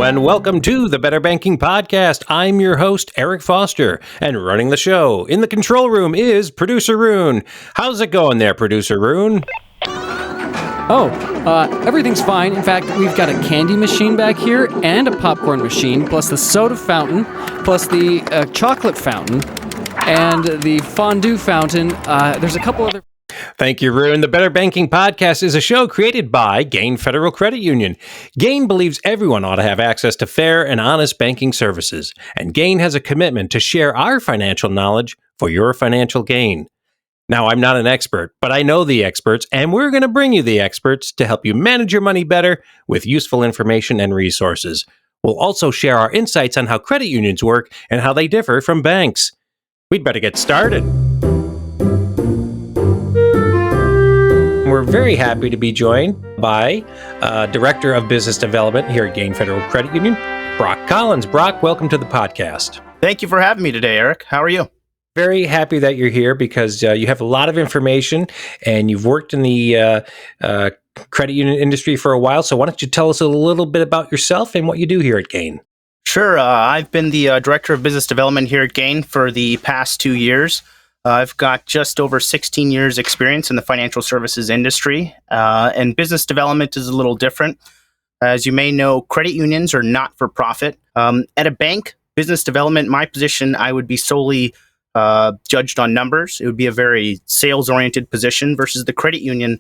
and welcome to the Better Banking Podcast. I'm your host, Eric Foster, and running the show in the control room is Producer Rune. How's it going there, Producer Rune? Everything's fine. In fact, we've got a candy machine back here and a popcorn machine, plus the soda fountain, plus the chocolate fountain, and the fondue fountain. There's a couple other... Thank you, Rune. The Better Banking Podcast is a show created by Gain Federal Credit Union. Gain believes everyone ought to have access to fair and honest banking services, and Gain has a commitment to share our financial knowledge for your financial gain. Now, I'm not an expert, but I know the experts, and we're going to bring you the experts to help you manage your money better with useful information and resources. We'll also share our insights on how credit unions work and how they differ from banks. We'd better get started. We're very happy to be joined by Director of Business Development here at Gain Federal Credit Union, Brock Collins. Brock, welcome to the podcast. Thank you for having me today, Eric. How are you? Very happy that you're here because you have a lot of information and you've worked in the credit union industry for a while. So why don't you tell us a little bit about yourself and what you do here at Gain? Sure. I've been the Director of Business Development here at Gain for the past 2 years. I've got just over 16 years experience in the financial services industry, and business development is a little different. As you may know, credit unions are not for profit. At a bank, business development, my position, I would be solely judged on numbers. It would be a very sales-oriented position versus the credit union.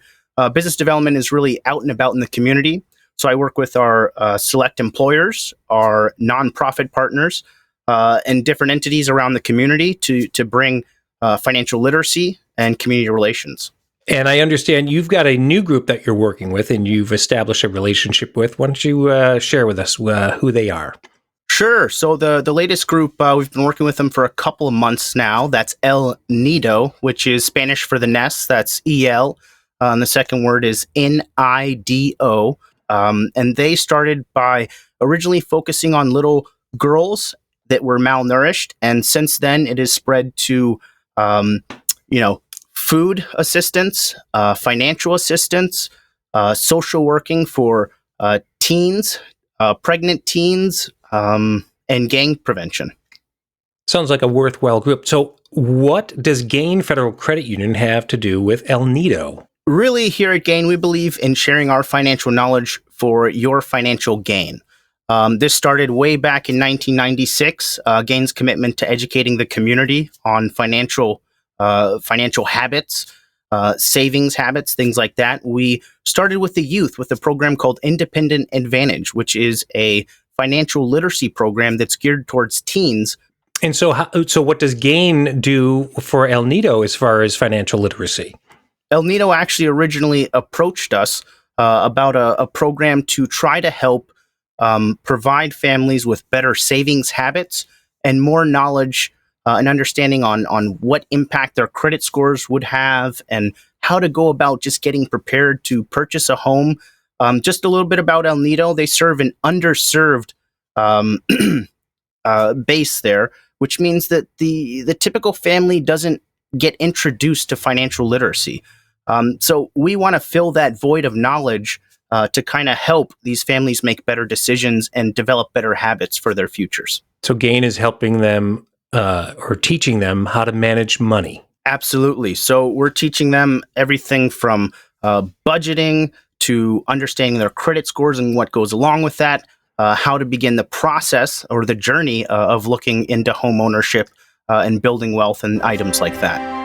Business development is really out and about in the community. So I work with our select employers, our nonprofit partners, and different entities around the community to bring financial literacy and community relations. And I understand you've got a new group that you're working with and you've established a relationship with. Why don't you share with us who they are? Sure. So the latest group, we've been working with them for a couple of months now. That's El Nido, which is Spanish for the nest. That's EL. And the second word is NIDO. And they started by originally focusing on little girls that were malnourished. And since then, it has spread to food assistance, financial assistance, social working for teens, pregnant teens, and gang prevention. Sounds like a worthwhile group. So what does Gain Federal Credit Union have to do with El Nido? Really, here at Gain, we believe in sharing our financial knowledge for your financial gain. This started way back in 1996, Gain's commitment to educating the community on financial habits, savings habits, things like that. We started with the youth with a program called Independent Advantage, which is a financial literacy program that's geared towards teens. And so what does Gain do for El Nido as far as financial literacy? El Nido actually originally approached us about a program to try to help provide families with better savings habits and more knowledge and understanding on what impact their credit scores would have and how to go about just getting prepared to purchase a home. Just a little bit about El Nido. They serve an underserved base there, which means that the typical family doesn't get introduced to financial literacy. So we want to fill that void of knowledge to kind of help these families make better decisions and develop better habits for their futures. So Gain is helping them or teaching them how to manage money. Absolutely. So we're teaching them everything from budgeting to understanding their credit scores and what goes along with that, how to begin the process or the journey of looking into home ownership and building wealth and items like that.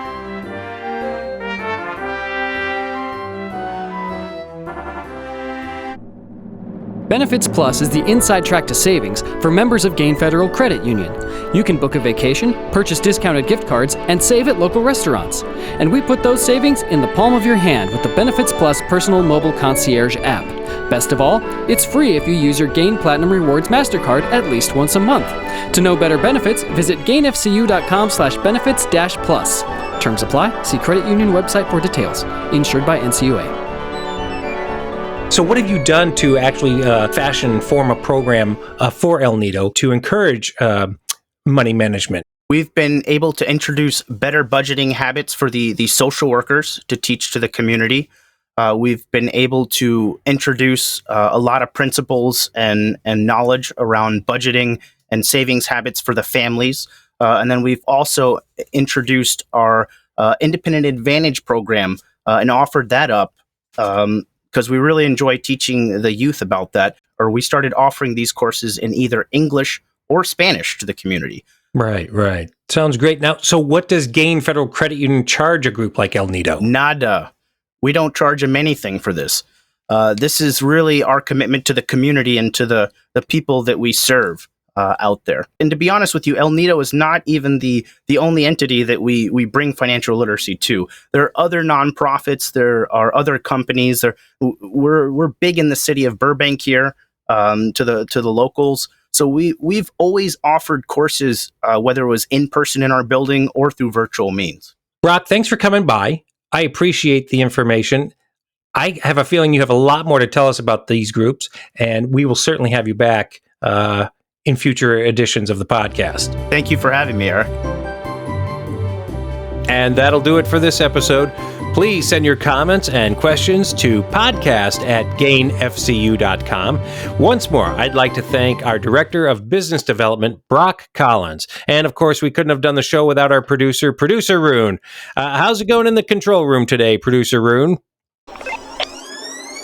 Benefits Plus is the inside track to savings for members of Gain Federal Credit Union. You can book a vacation, purchase discounted gift cards, and save at local restaurants. And we put those savings in the palm of your hand with the Benefits Plus Personal Mobile Concierge app. Best of all, it's free if you use your Gain Platinum Rewards MasterCard at least once a month. To know better benefits, visit gainfcu.com/benefits-plus. Terms apply. See credit union website for details. Insured by NCUA. So what have you done to actually fashion and form a program for El Nido to encourage money management? We've been able to introduce better budgeting habits for the social workers to teach to the community. we've been able to introduce a lot of principles and knowledge around budgeting and savings habits for the families. And then we've also introduced our Independent Advantage program and offered that up because we really enjoy teaching the youth about that. Or we started offering these courses in either English or Spanish to the community. Right. Sounds great. Now, so what does Gain Federal Credit Union charge a group like El Nido? Nada. We don't charge them anything for this. This is really our commitment to the community and to the people that we serve out there. And to be honest with you, El Nido is not even the only entity that we bring financial literacy to. There are other nonprofits. There are other companies. We're big in the city of Burbank here to the locals. So we've always offered courses, whether it was in person in our building or through virtual means. Brock, thanks for coming by. I appreciate the information. I have a feeling you have a lot more to tell us about these groups, and we will certainly have you back in future editions of the podcast. Thank you for having me, Eric. And that'll do it for this episode. Please send your comments and questions to podcast@gainfcu.com. Once more, I'd like to thank our Director of Business Development, Brock Collins. And of course, we couldn't have done the show without our producer Rune. How's it going in the control room today, Producer Rune?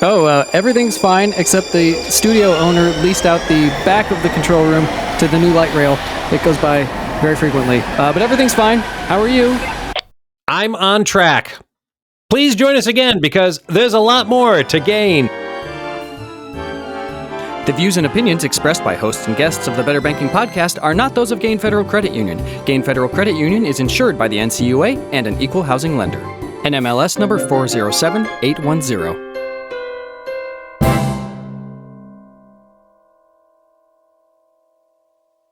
Everything's fine, except the studio owner leased out the back of the control room to the new light rail. It goes by very frequently. But everything's fine. How are you? I'm on track. Please join us again because there's a lot more to gain. The views and opinions expressed by hosts and guests of the Better Banking Podcast are not those of Gain Federal Credit Union. Gain Federal Credit Union is insured by the NCUA and an equal housing lender. NMLS number 407810.